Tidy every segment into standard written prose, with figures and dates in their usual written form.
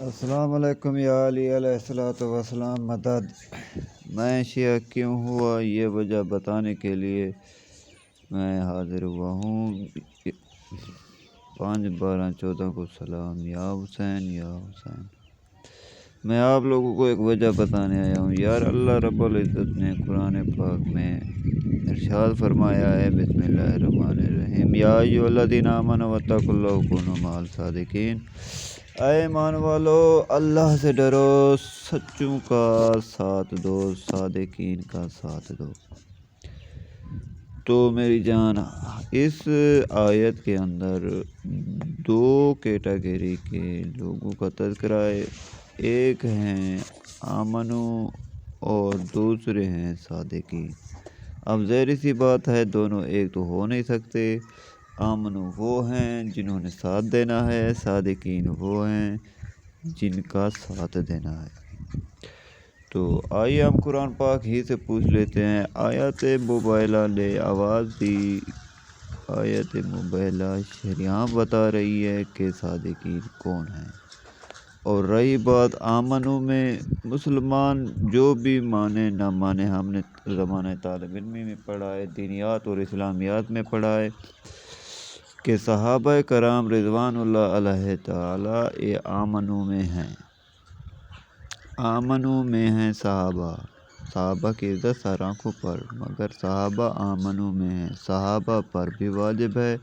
السلام علیکم یا علی علیہ الصلوۃ والسلام مدد۔ میں شیعہ کیوں ہوا یہ وجہ بتانے کے لیے میں حاضر ہوا ہوں۔ 5/12/14 کو سلام یا حسین یا حسین۔ میں آپ لوگوں کو ایک وجہ بتانے آیا ہوں یار۔ اللہ رب العزت نے قرآن پاک میں ارشاد فرمایا ہے، بسم اللہ الرحمن الرحیم، یا ایھا الذین آمنوا اتقوا اللہ وکونوا مع الصادقین۔ اے ایمان والو، اللہ سے ڈرو، سچوں کا ساتھ دو، صادقین کا ساتھ دو۔ تو میری جان، اس آیت کے اندر 2 کیٹیگری کے لوگوں کا تذکرہ ہے۔ ایک ہیں آمنو اور دوسرے ہیں صادقین۔ اب ظاہر سی بات ہے دونوں ایک تو ہو نہیں سکتے۔ آمنو وہ ہیں جنہوں نے ساتھ دینا ہے، صادقین وہ ہیں جن کا ساتھ دینا ہے۔ تو آئیے ہم قرآن پاک ہی سے پوچھ لیتے ہیں۔ آیت مبیلہ نے آواز دی، آیت مبیلہ شریعہ بتا رہی ہے کہ صادقین کون ہیں۔ اور رہی بات آمنو میں، مسلمان جو بھی مانے نہ مانے، ہم نے زمانہ طالب علمی میں پڑھا ہے، دینیات اور اسلامیات میں پڑھا ہے کہ صحابہ کرام رضوان اللہ علیہ تعالی یہ آمنو میں ہیں۔ آمنو میں ہیں صحابہ کی عزت سر آنکھوں پر، مگر صحابہ آمنو میں ہیں۔ صحابہ پر بھی واجب ہے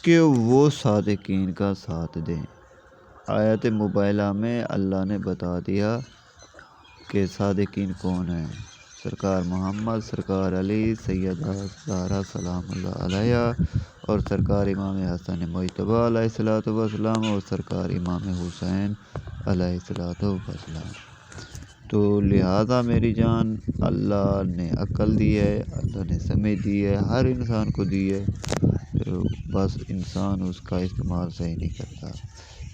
کہ وہ صادقین کا ساتھ دیں۔ آیت مبیلہ میں اللہ نے بتا دیا کہ صادقین کون ہیں۔ سرکار محمد، سرکار علی، سیدہ زہرا سلام اللہ علیہ، اور سرکار امام حسن مجتبی علیہ السلام، اور سرکار امام حسین علیہ السلام۔ تو لہٰذا میری جان، اللہ نے عقل دی ہے، اللہ نے سمجھ دی ہے، ہر انسان کو دی ہے، بس انسان اس کا استعمال صحیح نہیں کرتا۔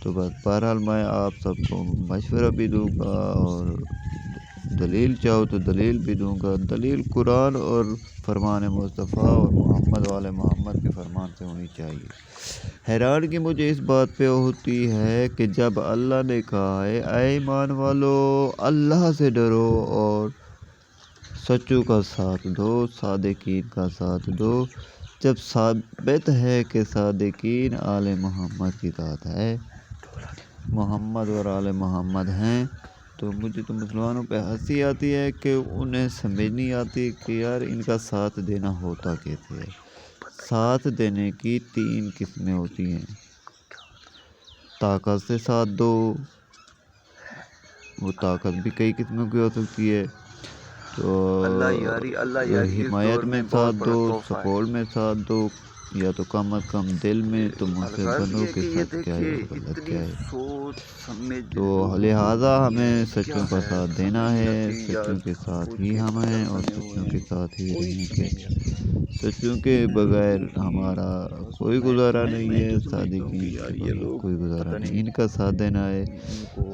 تو بس بہرحال میں آپ سب کو مشورہ بھی دوں گا، اور دلیل چاہو تو دلیل بھی دوں گا۔ دلیل قرآن اور فرمان مصطفیٰ اور محمد والے محمد کے فرمان سے ہونی چاہیے۔ حیرانگی مجھے اس بات پہ ہوتی ہے کہ جب اللہ نے کہا ہے اے ایمان والو، اللہ سے ڈرو اور سچوں کا ساتھ دو، صادقین کا ساتھ دو، جب ثابت ہے کہ صادقین آل محمد کی ذات ہے، محمد اور آل محمد ہیں، تو مجھے تو مسلمانوں پہ ہنسی آتی ہے کہ انہیں سمجھ نہیں آتی کہ یار ان کا ساتھ دینا ہوتا کیسے ہے۔ ساتھ دینے کی 3 قسمیں ہوتی ہیں۔ طاقت سے ساتھ دو، وہ طاقت بھی کئی قسموں کی ہو سکتی ہے۔ تو حمایت میں ساتھ دو، سپورٹ میں ساتھ دو، یا تو کم از کم دل میں تم ان سے بنو کے ساتھ کیا ہے غلط کیا ہے۔ تو لہٰذا ہمیں سچوں کا ساتھ دینا ہے، سچوں کے ساتھ ہی ہم ہیں، اور سچوں کے ساتھ ہی رہیں گے۔ سچوں کے بغیر ہمارا کوئی گزارا نہیں ہے، صادقین کے بغیر کوئی گزارا نہیں، ان کا ساتھ دینا ہے۔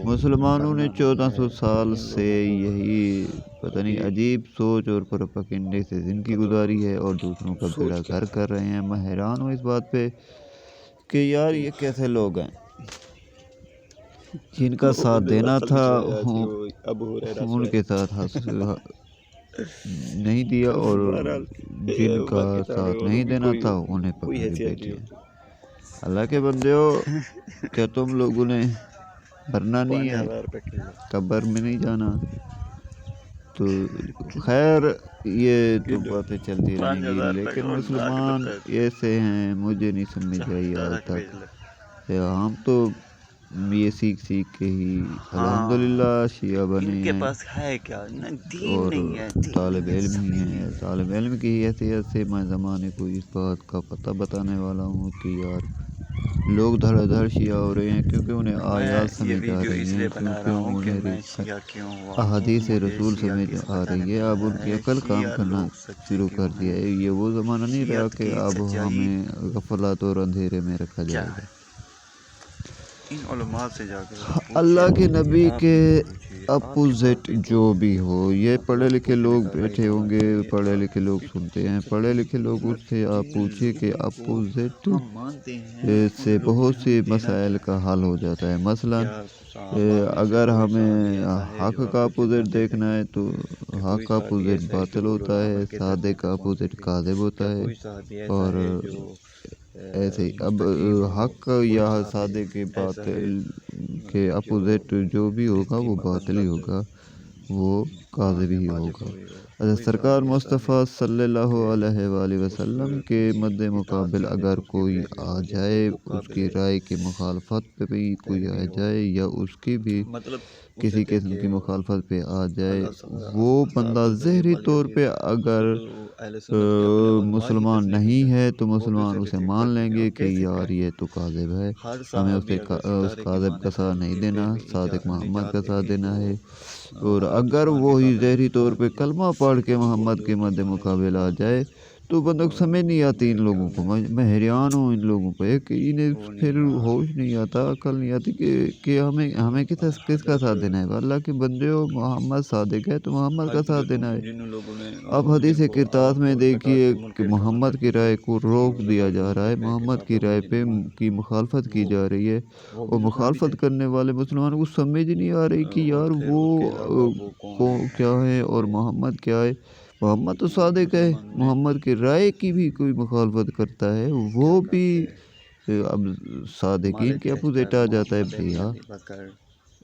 مسلمانوں نے 1400 سال سے یہی پتہ نہیں عجیب سوچ اور پروپیگنڈے سے زندگی گزاری ہے، اور دوسروں کا بیڑا گھر کر رہے ہیں۔ میں حیران ہوں اس بات پہ کہ یار یہ کیسے لوگ ہیں جن کا ساتھ دینا تھا ان کے ساتھ نہیں دیا، اور جن کا ساتھ نہیں دینا تھا انہیں پکڑ کے بیٹھے ہیں۔ اللہ کے بندیو، کیا تم لوگوں نے مرنا نہیں ہے، قبر میں نہیں جانا؟ تو خیر یہ تو باتیں چلتی رہیں گی، لیکن مسلمان ایسے ہیں، مجھے نہیں سمجھ آئی آج تک۔ ہم تو یہ سیکھ کے ہی الحمدللہ شیعہ بنے ہیں، اور طالب علم ہی ہیں۔ طالب علم کی حیثیت سے میں زمانے کو اس بات کا پتہ بتانے والا ہوں کہ یار لوگ دھڑا دھڑ شیعہ ہو رہے ہیں، کیونکہ انہیں آیات سمجھ آ رہی ہیں، کیونکہ انہیں احادیث رسول سمجھ آ رہی ہے۔ اب ان کی عقل کام کرنا شروع کر دیا ہے۔ یہ وہ زمانہ نہیں رہا کہ اب ہمیں غفلت اور اندھیرے میں رکھا جائے گا۔ اللہ کے نبی کے اپوزٹ جو بھی ہو، یہ پڑھے لکھے لوگ بیٹھے ہوں گے، پڑھے لکھے لوگ سنتے ہیں، پڑھے لکھے لوگ اس سے آپ پوچھیے کہ اپوزٹ سے بہت سی مسائل کا حل ہو جاتا ہے۔ مثلاً اگر ہمیں حق کا اپوزٹ دیکھنا ہے تو حق کا اپوزٹ باطل ہوتا ہے، صادق کا اپوزٹ کاذب ہوتا ہے، اور ایسے ہی اب حق یا صادق کے باطل کے اپوزٹ جو بھی ہوگا وہ باطل ہی ہوگا، وہ کاذب ہی ہوگا۔ حضرت سرکار مصطفیٰ صلی اللہ علیہ وآلہ وسلم کے مد مقابل اگر کوئی آ جائے، اس کی رائے کی مخالفت پہ بھی کوئی آ جائے یا اس کی بھی کسی قسم کی مخالفت پہ آ جائے، وہ بندہ ظاہری طور پہ اگر مسلمان نہیں ہے تو مسلمان اسے مان لیں گے کہ یار یہ تو کاذب ہے، ہمیں اس کاذب کا ساتھ نہیں دینا، صادق محمد کا ساتھ دینا ہے۔ اور اگر وہی ظاہری طور پہ کلمہ پڑھ کے محمد کے مد مقابل آ جائے تو بندہ کو سمجھ نہیں آتی ان لوگوں کو، میں حیران ہوں ان لوگوں پہ کہ انہیں پھر ہوش نہیں آتا، عقل نہیں آتی کہ ہمیں کس کا ساتھ دینا ہے۔ اللہ کے بندے ہو، محمد صادق ہے تو محمد کا ساتھ دینا ہے۔ اب حدیث کرتاس میں دیکھیے کہ محمد کی رائے کو روک دیا جا رہا ہے، محمد کی رائے پہ کی مخالفت کی جا رہی ہے، اور مخالفت کرنے والے مسلمانوں کو سمجھ نہیں آ رہی کہ یار وہ کیا ہے اور محمد کیا ہے۔ محمد تو صادق ہے، محمد کی رائے کی بھی کوئی مخالفت کرتا ہے وہ بھی اب صادقین کے اپوزٹ آ جاتا ہے بھیا۔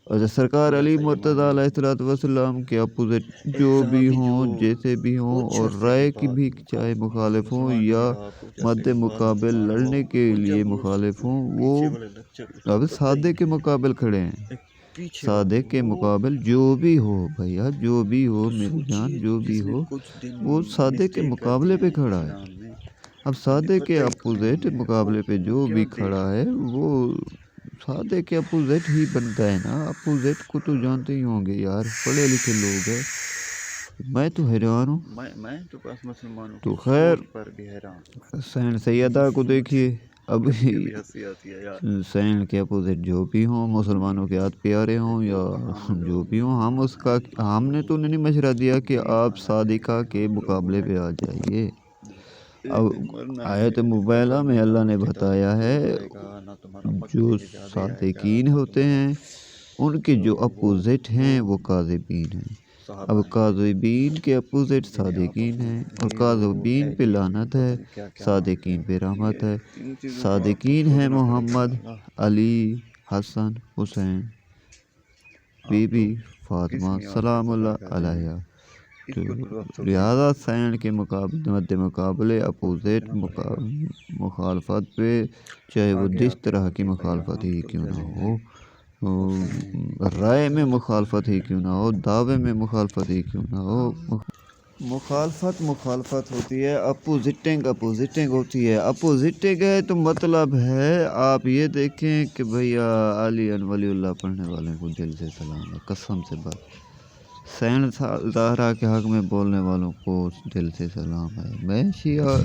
اور سرکار علی مرتضیٰ علیہ السلام کے اپوزٹ جو بھی ہوں، جیسے بھی ہوں، اور رائے کی بھی چاہے مخالف ہوں یا مد مقابل لڑنے کے لیے مخالف ہوں، وہ اب صادق کے مقابل کھڑے ہیں۔ صادق کے مقابل جو بھی ہو بھیا، جو بھی ہو میری جان، جو بھی ہو، وہ صادق کے مقابلے پہ کھڑا ہے۔ اب صادق کے اپوزٹ مقابلے پہ جو بھی کھڑا ہے وہ صادق کے اپوزٹ ہی بنتا ہے نا۔ اپوزٹ کو تو جانتے ہی ہوں گے یار، پڑھے لکھے لوگ ہیں۔ میں تو حیران ہوں، میں تو بس مسلمانوں تو خیر حسین سیدہ کو دیکھیے، اب حسین کے اپوزٹ جو بھی ہوں، مسلمانوں کے ہاتھ پیارے ہوں یا جو بھی ہوں، ہم نے تو نہیں مشورہ دیا کہ آپ صادقہ کے مقابلے پہ آ جائیے۔ اب آیت مبینہ میں اللہ نے بتایا ہے جو صادقین ہوتے ہیں ان کے جو اپوزٹ ہیں وہ کاذبین ہیں۔ اب کاذبین کے اپوزٹ صادقین ہیں، اور کاذبین پہ لعنت ہے، صادقین پہ رحمت ہے۔ صادقین ہیں محمد، علی، حسن، حسین، بی بی فاطمہ سلام اللہ علیہ۔ تو لہٰذا حسین کے مد مقابلے اپوزٹ مخالفت پہ، چاہے وہ جس طرح کی مخالفت ہی کیوں نہ ہو، رائے میں مخالفت ہی کیوں نہ ہو، دعوے میں مخالفت ہی کیوں نہ ہو، مخالفت ہوتی ہے، اپوزٹنگ ہوتی ہے۔ اپوزٹنگ ہے تو مطلب ہے آپ یہ دیکھیں کہ بھیا علی ولی اللہ پڑھنے والے کو دل سے سلام ہے، قسم سے بات۔ حسین زہرا کے حق میں بولنے والوں کو دل سے سلام ہے۔ میں شیعہ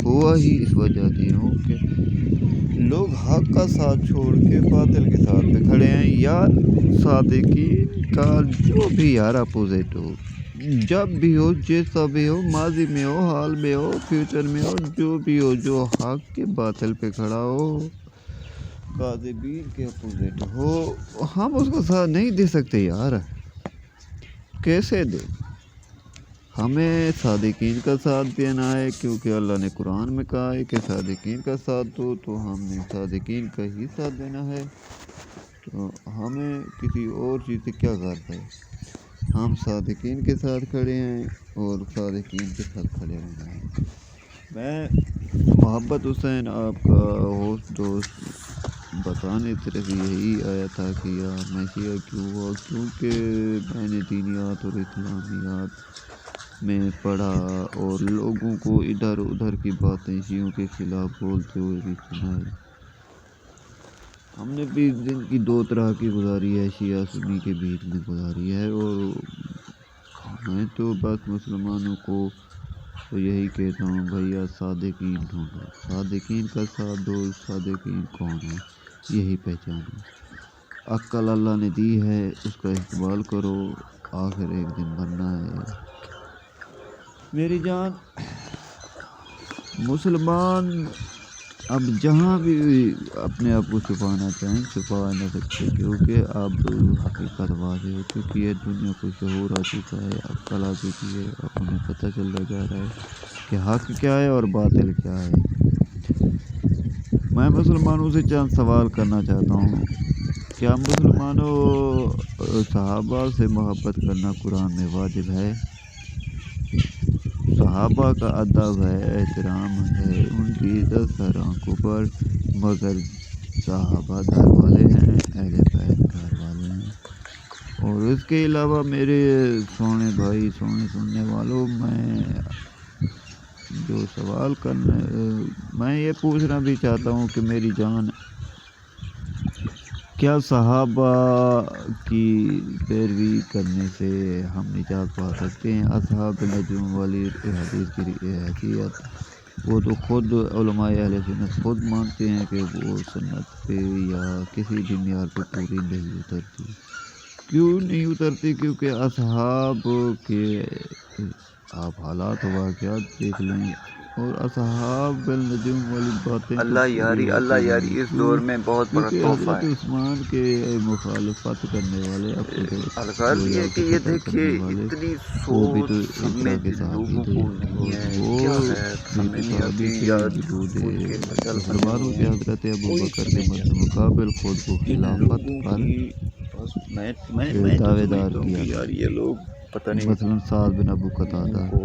ہوا ہی اس وجہ سے ہوں کہ لوگ حق کا ساتھ چھوڑ کے باطل کے ساتھ پہ کھڑے ہیں یار۔ صادقین کا جو بھی یار اپوزٹ ہو، جب بھی ہو، جیسا بھی ہو، ماضی میں ہو، حال میں ہو، فیوچر میں ہو، جو بھی ہو، جو حق کے باطل پہ کھڑا ہو، کاذبین کے اپوزٹ ہو، ہم اس کو ساتھ نہیں دے سکتے یار، کیسے دے؟ ہمیں صادقین کا ساتھ دینا ہے، کیونکہ اللہ نے قرآن میں کہا ہے کہ صادقین کا ساتھ دو، تو ہم نے صادقین کا ہی ساتھ دینا ہے۔ تو ہمیں کسی اور چیز سے کیا غرض ہے؟ ہم صادقین کے ساتھ کھڑے ہیں اور صادقین کے ساتھ کھڑے رہنا ہے۔ میں محبت حسین آپ کا ہوسٹ دوست بتانے صرف یہی آیا تھا کہ یار میں شیعہ کیوں ہوا، کیونکہ میں نے دینیات اور اسلامیات میں پڑھا اور لوگوں کو ادھر ادھر کی باتیں شیعوں کے خلاف بولتے ہوئے بھی سنا ہے۔ ہم نے بھی زندگی دو طرح کی گزاری ہے، شیعہ سنی کے بیچ میں گزاری ہے، اور میں تو بس مسلمانوں کو یہی کہتا ہوں بھیا صادقین ڈھونڈو، صادقین کا ساتھ دو، صادقین کون ہے یہی پہچانو۔ عقل اللہ نے دی ہے اس کا استعمال کرو، آخر ایک دن مرنا ہے میری جان۔ مسلمان اب جہاں بھی اپنے آپ کو چھپانا چاہیں چھپا نہ سکتے، کیونکہ اب حقیقت واضح ہو چکی ہے، دنیا کو شعور آ چکا ہے، عقل آ چکی ہے، اب انہیں پتہ چلتا جا رہا ہے کہ حق کیا ہے اور باطل کیا ہے۔ میں مسلمانوں سے چند سوال کرنا چاہتا ہوں۔ کیا مسلمانوں صحابہ سے محبت کرنا قرآن میں واجب ہے؟ صحابہ کا ادب ہے، احترام ہے، ان کی عزت سر آنکھوں پر، مگر صحابہ گھر والے ہیں، اہل بیت گھر والے ہیں۔ اور اس کے علاوہ میرے سونے بھائی، سونے سننے والوں، میں یہ پوچھنا بھی چاہتا ہوں کہ میری جان، کیا صحابہ کی پیروی کرنے سے ہم نجات پا سکتے ہیں؟ اصحاب نجوم والی حدیث کی حیثیت وہ تو خود علماء اہل سنت خود مانتے ہیں کہ وہ سنت پہ یا کسی بھی معیار پہ پوری نہیں اترتی۔ کیوں نہیں اترتی؟ کیونکہ اصحاب کے آپ حالات و واقعات دیکھ لیں، اور اصحاب النجوم والی باتیں اللہ یاری اس دور میں بہت بڑا تحفہ حضرت ہے۔ عثمان کے مخالفت کرنے والے، الغرض یہ کہ یہ دیکھیے اتنی وہ بھی تو سوچ ایک طرح کے صحابی لوگوں تھے، کو نہیں ہے، اور کیا وہ ہے بھی تو سمجھ نہیں صحابی آتی، تھے یا جنہوں ان کے نے مجال بنے مسلمانوں ہوئے کے ہیں، حضرت ابو کوئی بکر کے سمجھ نہیں آتی مقابل خود کو ان خلافت لوگوں پر کی۔ بس میں تو دعوے دار سمجھتا ہوں کیا کہ تھا، یار یہ لوگ پتہ نہیں مثلاً سعد بن ابو ان قتادہ۔ کو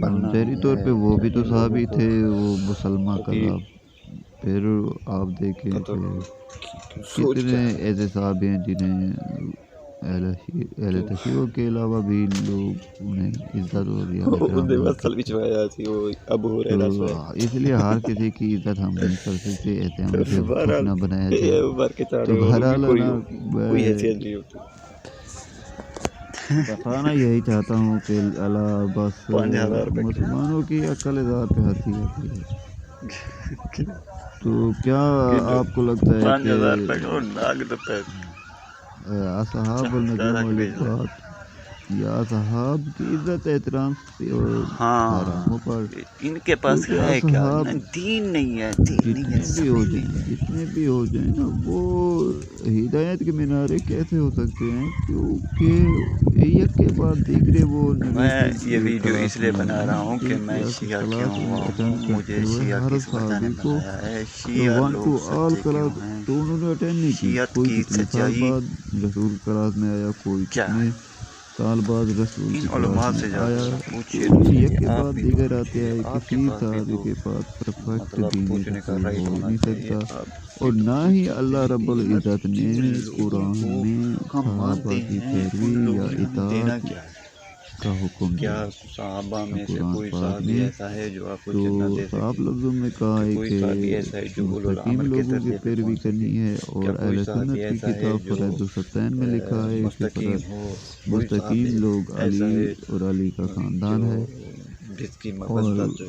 بننا ظاہری نہیں طور ہے، پہ وہ بھی تو ان لوگوں صحابی کو تھے، وہ مسلمہ کبھی کذاب۔ پھر آپ دیکھیں پتہ کہ سوچ کتنے کیا ہے ایسے صحابی ہیں جنہیں اہل تو تشیع کے علاوہ بھی لوگ انہیں عزت اور یا احترام ਉਹਦੇ نہیں ਬਸ کرتے۔ ਸਲਵਿਚਵਾਇਆ ਸੀ ਉਹ ਅਬੂ تو ਹੁਰੈਰਾ ਸੇ اس لیے ہر کسی کی عزت ہم نہیں کر سکتے، ایسے ہمیں بیوقوف بہرحال نہ بنایا جائے۔ یہ بھر کے چاڑے تو ان کی بہرحال کوئی میں حیثیت نہیں ہوتی۔ بتانا یہی چاہتا ہوں کہ اللہ بس 5000 روپے مسلمانوں کی عقل ادار پہ ہنسی آتی ہے۔ تو کیا آپ کو لگتا ہے 5000 کہ روپے کو ناگ دپے اصحاب النجوم والی بات یا اصحاب کی عزت احترام اور ساروں پر، ان کے پاس کیونکہ ہے کیا؟ اصحاب دین نہیں ہے، دین نہیں ہے، جتنے بھی ہو جائیں نا، وہ ہدایت کے مینارے کیسے ہو سکتے ہیں؟ کیونکہ ایک کے بعد دیگرے وہ نبی میں یہ کی ویڈیو اس کلاس لیے میں بنا رہا ہوں کہ میں کی شیعہ کیوں کلاس میں ہوا ہوں، اٹینڈ کرتے مجھے ہوئے شیعہ ہر کس وجہ نے صحابی کو بنایا ہے، شیعہ 1 لوگ to all سچے کیوں کلاس ہیں، تو انہوں نے اٹینڈ نہیں کی۔ شیعت کوئی کی کتنے سال سچائی بعد رسول کلاس میں آیا، کوئی کیا کتنے ہے؟ سال بعد رسول ان کی علماء کلاس میں سے جا آیا۔ کر تو پوچھیے یک کے آپ بعد بھی تو دیگر آتے پوچھیے، ہیں، آپ کے کسی پاس بھی صحابی تو کے پاس پرفیکٹ مطلب دینی پوچھنے کا رسول رائٹ ہو ہی ہونا نہیں چاہیے۔ سکتا، آپ بھی اور تو نہ ہی پوچھیے اللہ رب العزت نے جن لوگوں قرآن کو میں ہم صحابہ مانتے کی ہیں پیروی ان یا لوگوں نے ہمیں دینا اطاعت کیا ہے؟ کا حکم کیا دیا۔ صحابہ میں سے قرآن کوئی پاک صحابی نے ایسا ہے جو آپ کو تو جنت دے صاف سکے؟ لفظوں میں کہا کہ ہے کوئی کہ صحابی ایسا ہے جو اولو مستقیم الامر کے لوگوں کی درجے پہ پیروی پہنچ سکے؟ کرنی ہے، کیا اور کوئی اہل صحابی سنت کی ایسا ہے کتاب جو فرائض الستین میں لکھا ہے کہ مستقیم ہو؟ کوئی مستقیم صحابی لوگ ایسا علی ہے اور علی کا خاندان جو ہے، جس کی اور مبت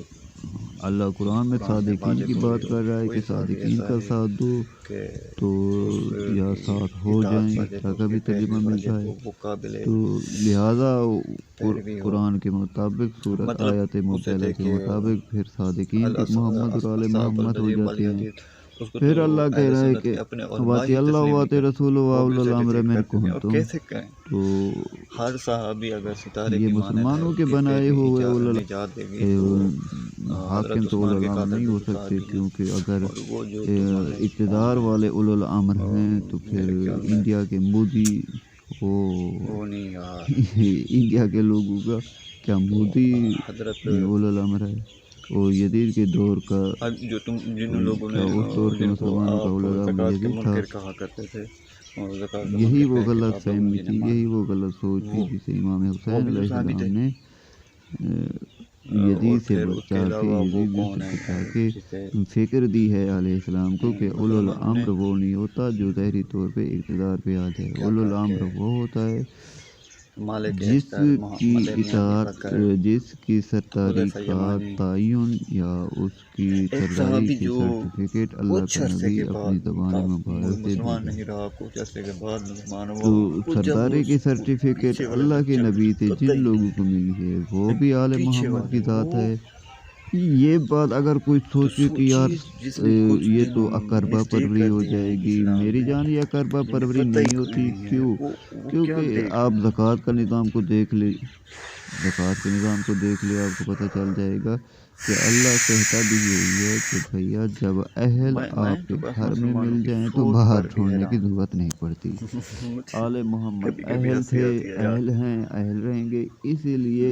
اللہ قرآن میں صادقین کی واجب ہوئی بات ہو؟ کر رہا ہے کہ کوئی صحابی صادقین ایسا کا ہے ساتھ دو کہ تو یا اس ساتھ کی ہو اطاعت جائیں، اس واجب طرح ہو، کا اس کی بھی ترجمہ پیروی ملتا واجب ہے۔ ہو، وہ قابل تو لہٰذا پیروی ہو، قرآن کے مطابق صورت مطلب آیت اسے مبتلا کے دیکھیے مطابق پھر صادقین بھی محمد اور آل اصحاب محمد ہو النجم والی جاتے ہیں۔ حدیث، اس کو پھر تو اللہ کہہ اہل رہا ہے سنت کہ کے اپنے علماء واطی ہی اللہ تسلیم نہیں واطی کرتے، رسول وہ بھی واول اسے الامر ریجیکٹ من کرتے ہیں۔ اور کنتم۔ کیسے کہیں تو ہر صحابی اگر ستارے یہ کی مانند ہے، مسلمانوں اس کے کی بنائے پیروی ہوئے نجات دے گی، تو حاکم حضرت تو اولو عثمان کے الامر قاتل نہیں بھی ہو تو سکتے، صحابی ہیں، کیونکہ اگر اور وہ جو تمہارے اقتدار والے اولو الامر ہیں تو پھر میرے خیال میں انڈیا کے مودی وہ وہ نہیں یار، انڈیا کے لوگوں کا کیا مودی حضرت اولو الامر ہے؟ وہ یزید کے دور کا، جو جن لوگوں کیا نے اس دور کے جن کو مسلمانوں کا آپ اولو الامر زکوٰۃ کے یزید تھا؟ منکر کہا کرتے تھے، اور زکوٰۃ کے یہی منکر وہ کہہ کے غلط آپ لوگوں نے فہمی تھی، جنہیں یہی مارا، وہ غلط سوچ تھی وہ جسے امام حسین بھی تو علیہ صحابی تھے۔ السلام نے اور یزید سے پھر اس کے بچا کے، علاوہ وہ یزید سے کون ہے بچا کے جسے فکر دی ہے علیہ السلام کو کہ اولو مسلمانوں نے الامر وہ نہیں ہوتا جو ظاہری طور پہ اقتدار پہ آ جائے، کیا اولو کہا کہ الامر وہ ہوتا ہے مالک جس اختر کی محمد میاں اطاعت بکر جس کی سرداری حذیفہ کا یمانی، تعین یا اس کی ایک سرداری صحابی کی جو سرٹیفکیٹ اللہ کچھ کا عرصے نبی کے اپنی بعد زبان مبارک سے مسلمان دیتا نہیں رہا، کچھ عرصے کے بعد مسلمان ہوا، تو وہ جب وہ سرداری کی سرٹیفکیٹ پیچھے والے اللہ کے لیکچر نبی سے پتہ جن ہی لوگوں نہیں، کو ملی ہے وہ بھی آل پیچھے محمد والے کی ذات وہ ہے۔ یہ بات اگر کوئی تو سوچے کہ یار سوچیے جس نے کچھ یہ دن تو اقربا مسٹیک پروری کر ہو دی ہے جائے گی، اسلام میری میں، جان یہ اقربا جنہیں پروری پتہ نہیں ہی ہوتی۔ نہیں ہے کیوں؟ وہ کیا کیونکہ دیکھ آپ رہے ہیں۔ زکوٰۃ کا نظام کو دیکھ لے، زکوٰۃ کے نظام کو دیکھ لے، آپ کو پتہ چل جائے گا کہ اللہ کہتا بھی یہی ہے کہ بھیا جب اہل میں آپ تو کے بس گھر میں مسلمانوں مل کی جائیں تو سوچ باہر پر بھی ڈھونڈنے کی حیران ضرورت نہیں پڑتی۔ مجھے آل محمد کبھی کبھی اہل ہنسی تھے، آتی ہے یار، اہل ہیں، اہل رہیں گے، اسی لیے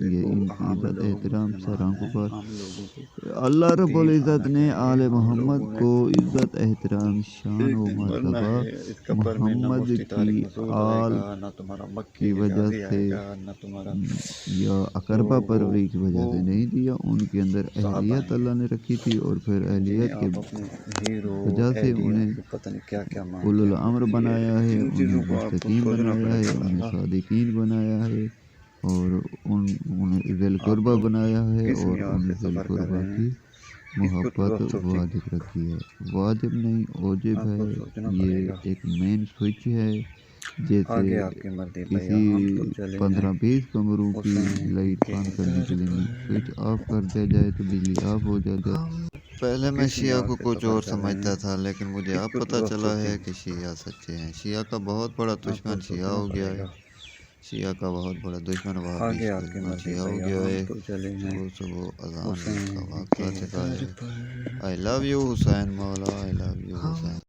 دیکھو ان کی ہم عزت لوگ احترام سر مسلمان آنکھوں ہیں، پر۔ ہم لوگوں کو اللہ رب دین العزت آنا نے چاہیے، آل ہم محمد لوگوں نے کو عزت احترام شان ایک و دن مرنا مرتبہ ہے، اس قبر میں نہ محمد مفتی کی طارق مسعود آئے آل گا، نہ تمہارا مکی کی وجہ حجازی سے آئے گا، نہ تمہارا یا تو اقربا پروری کی وہ وجہ سے نہیں دیا، ان کے اندر صحابہ اہلیت آئیں گے اللہ نے رکھی تھی اور پھر جنہیں اہلیت کے آپ اپنے ہیرو، وجہ سے اہلیہ انہیں پھر پتہ نہیں کیا کیا اولو مانتے ہیں۔ الامر بنایا ہے، ان انہیں چیزوں کو آپ کو مستقیم سوچنا بنایا پڑے ہے، گا انہیں لہذا صادقین بنایا ہے، اور انہیں ذی آپ القربہ لوگ بنایا ہے، کس اور معیار سے انہیں ذی سفر کر القربہ رہے ہیں، کی اس کو تو محبت آپ سوچیں، واجب رکھی ہے۔ واجب نہیں، واجب آپ کو ہے، سوچنا پڑے یہ گا۔ ایک مین سوئچ ہے، جیسے آگے آپ کی مرضی بھیا، کسی ہم تو چلے ہیں 15-20 کمروں کی حسین لائٹ کے بند کرنے در کے لیے پر، سوئچ آف کر دیا جائے تو بجلی آف ہو جاتی ہے۔ ہم پہلے میں کس شیعہ معیار کو سے کچھ سفر اور کر رہے سمجھتا ہیں، تھا، لیکن مجھے اس اب کو پتہ تو آپ چلا سوچیں، ہے کہ شیعہ سچے ہیں۔ شیعہ کا بہت بڑا آپ کو دشمن شیعہ سوچنا ہو گیا پڑے ہے، گا۔ شیعہ کا بہت بڑا دشمن وہابی آگے کا آپ کی دشمن مرضی شیعہ ہو بھیا، گیا ہم ہے۔ تو چلے ہیں صبح صبح اذان کا حسین وقت کے آ چکا در ہے۔ پر، آئی لو یو حسین مولا، آئی لو یو ہم حسین۔